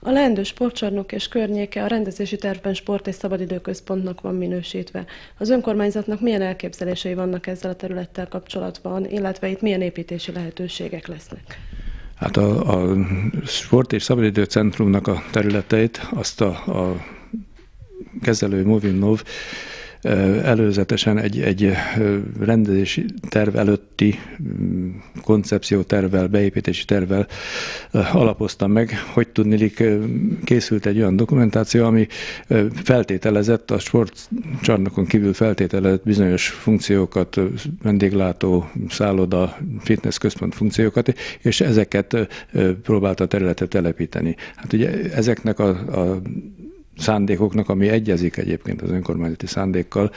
A leendő sportcsarnok és környéke a rendezési tervben sport- és szabadidőközpontnak van minősítve. Az önkormányzatnak milyen elképzelései vannak ezzel a területtel kapcsolatban, illetve itt milyen építési lehetőségek lesznek? Hát a sport- és szabadidőcentrumnak a területeit azt a kezelő Movinov előzetesen egy rendezési terv előtti koncepciótervvel, beépítési tervvel alapoztam meg, hogy tudniillik készült egy olyan dokumentáció, ami feltételezett, a sportcsarnokon kívül feltételezett bizonyos funkciókat, vendéglátó, szálloda, fitnessközpont funkciókat, és ezeket próbálta a területet telepíteni. Hát ugye ezeknek a szándékoknak, ami egyezik egyébként az önkormányzati szándékkal,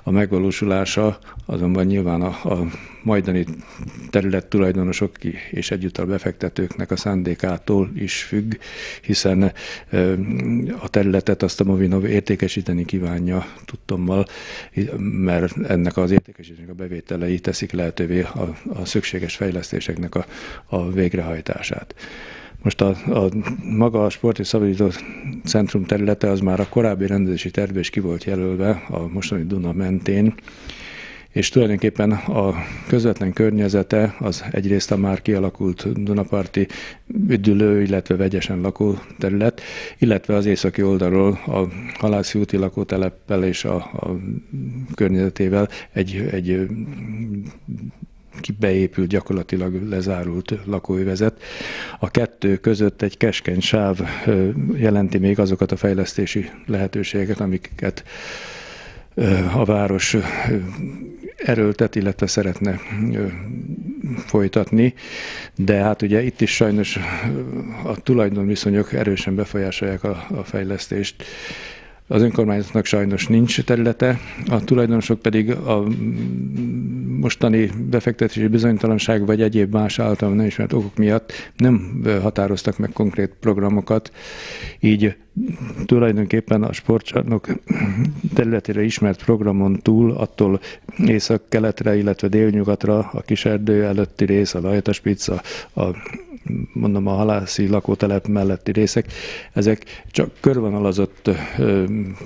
a megvalósulása azonban nyilván a majdani területtulajdonosok és egyúttal befektetőknek a szándékától is függ, hiszen a területet azt a Movinov értékesíteni kívánja tudtommal, mert ennek az értékesítésnek a bevételei teszik lehetővé a szükséges fejlesztéseknek a végrehajtását. Most maga a sport- és szabadidő centrum területe az már a korábbi rendezési tervben is ki volt jelölve a mostani Duna mentén, és tulajdonképpen a közvetlen környezete az egyrészt a már kialakult dunaparti üdülő, illetve vegyesen lakó terület, illetve az északi oldalról a Halászi úti lakóteleppel és a környezetével egy beépült, gyakorlatilag lezárult lakóövezet. A kettő között egy keskeny sáv jelenti még azokat a fejlesztési lehetőségeket, amiket a város erőltet, illetve szeretne folytatni, de hát ugye itt is sajnos a tulajdonviszonyok erősen befolyásolják a fejlesztést. Az önkormányzatnak sajnos nincs területe, a tulajdonosok pedig a mostani befektetési bizonytalanság vagy egyéb más által nem ismert okok miatt nem határoztak meg konkrét programokat, így tulajdonképpen a sportcsarnok területére ismert programon túl, attól észak-keletre, illetve délnyugatra, a Kiserdő előtti rész, a Lajtaspitz, mondom a halászi lakótelep melletti részek, ezek csak körvonalazott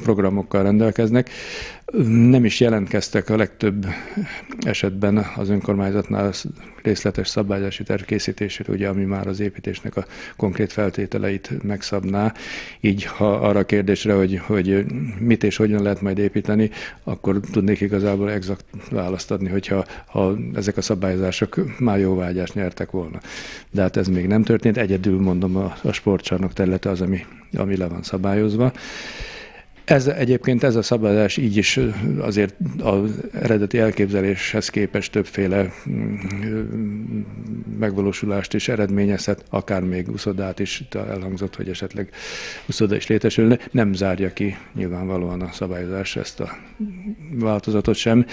programokkal rendelkeznek. Nem is jelentkeztek a legtöbb esetben az önkormányzatnál részletes szabályozási terv készítésére, ugye, ami már az építésnek a konkrét feltételeit megszabná. Így, ha arra a kérdésre, hogy mit és hogyan lehet majd építeni, akkor tudnék igazából exakt választ adni, hogyha ezek a szabályozások már jóvágyást nyertek volna. De hát ez még nem történt. Egyedül mondom a sportcsarnok területe az, ami le van szabályozva. Egyébként ez a szabályozás így is azért az eredeti elképzeléshez képest többféle megvalósulást is eredményezhet, akár még uszodát is elhangzott, hogy esetleg uszoda is létesülne. Nem zárja ki nyilvánvalóan a szabályozás ezt a változatot sem.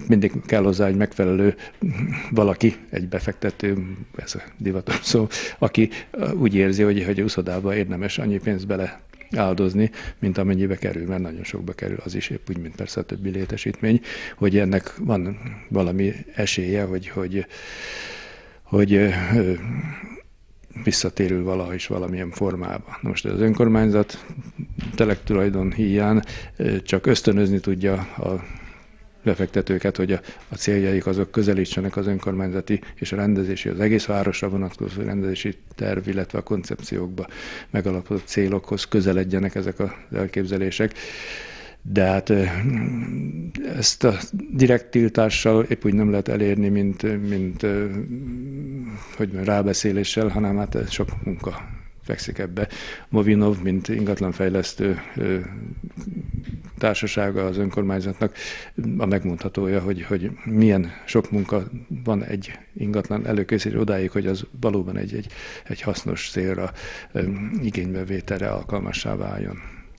Mindig kell hozzá egy megfelelő valaki, egy befektető, ez a divatos szó, aki úgy érzi, hogy uszodába érdemes annyi pénzt bele áldozni, mint amennyibe kerül, mert nagyon sokba kerül az is, épp úgy, mint persze a többi létesítmény, hogy ennek van valami esélye, hogy visszatérül valaha is valamilyen formában. Most az önkormányzat telektulajdon híján csak ösztönözni tudja a befektetőket, hogy a céljaik azok közelítsenek az önkormányzati és a rendezési, az egész városra vonatkozó rendezési terv, illetve a koncepciókba megalapozott célokhoz közeledjenek ezek az elképzelések. De hát ezt a direkt tiltással épp úgy nem lehet elérni, mint hogy rábeszéléssel, hanem hát sok munka fekszik ebbe. Movinov, mint ingatlanfejlesztő társasága az önkormányzatnak a megmondhatója, hogy milyen sok munka van egy ingatlan előkészítés odáig, hogy az valóban egy hasznos célra, igénybevételre alkalmassá váljon.